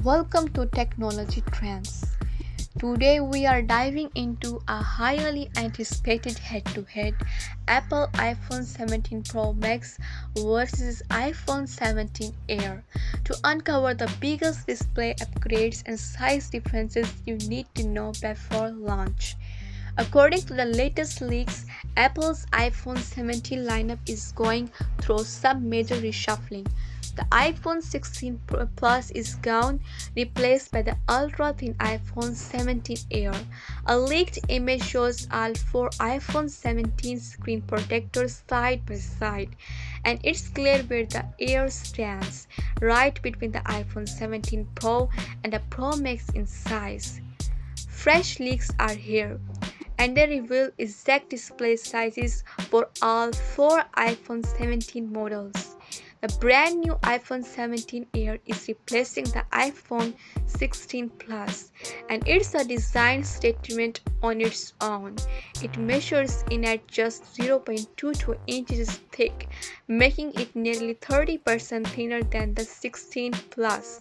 Welcome to Technology Trends. Today we are diving into a highly anticipated head-to-head Apple iPhone 17 Pro Max versus iPhone 17 Air to uncover the biggest display upgrades and size differences you need to know before launch. According to the latest leaks, Apple's iPhone 17 lineup is going through some major reshuffling. The iPhone 16 Plus is gone, replaced by the ultra-thin iPhone 17 Air. A leaked image shows all four iPhone 17 screen protectors side by side, and it's clear where the Air stands, right between the iPhone 17 Pro and the Pro Max in size. Fresh leaks are here, and they reveal exact display sizes for all four iPhone 17 models. The brand new iPhone 17 Air is replacing the iPhone 16 Plus, and it's a design statement on its own. It measures in at just 0.22 inches thick, making it nearly 30% thinner than the 16 Plus,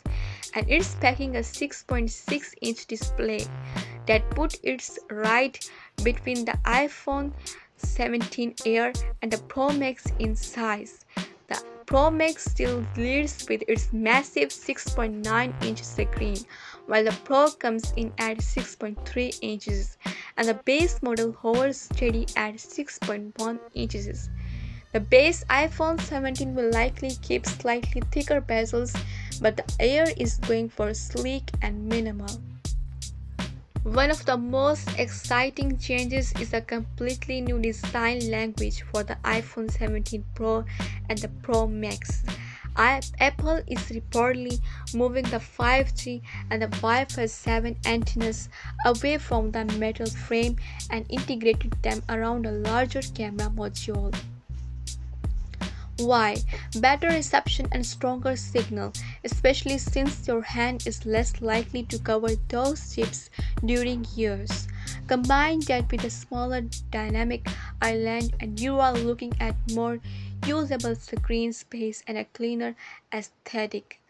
and it's packing a 6.6-inch display that puts it right between the iPhone 17 Air and the Pro Max in size. The Pro Max still leads with its massive 6.9-inch screen, while the Pro comes in at 6.3 inches, and the base model hovers steady at 6.1 inches. The base iPhone 17 will likely keep slightly thicker bezels, but the Air is going for sleek and minimal. One of the most exciting changes is a completely new design language for the iPhone 17 Pro and the Pro Max. Apple is reportedly moving the 5G and the Wi-Fi 7 antennas away from the metal frame and integrated them around a larger camera module. Why? Better reception and stronger signal, especially since your hand is less likely to cover those chips during use. Combine that with a smaller dynamic island and you are looking at more usable screen space and a cleaner aesthetic.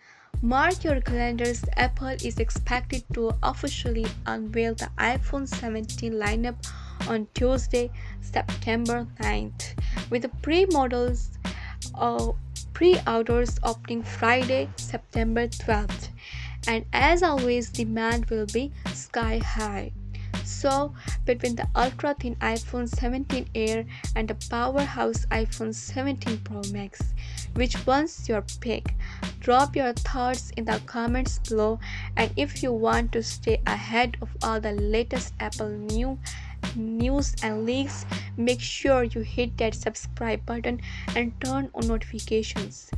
Mark your calendars, Apple is expected to officially unveil the iPhone 17 lineup on Tuesday, September 9th, with the pre-orders opening Friday, September 12th. And as always, demand will be sky high. So, between the ultra-thin iPhone 17 Air and the powerhouse iPhone 17 Pro Max, which one's your pick? Drop your thoughts in the comments below, and if you want to stay ahead of all the latest Apple news and leaks, make sure you hit that subscribe button and turn on notifications.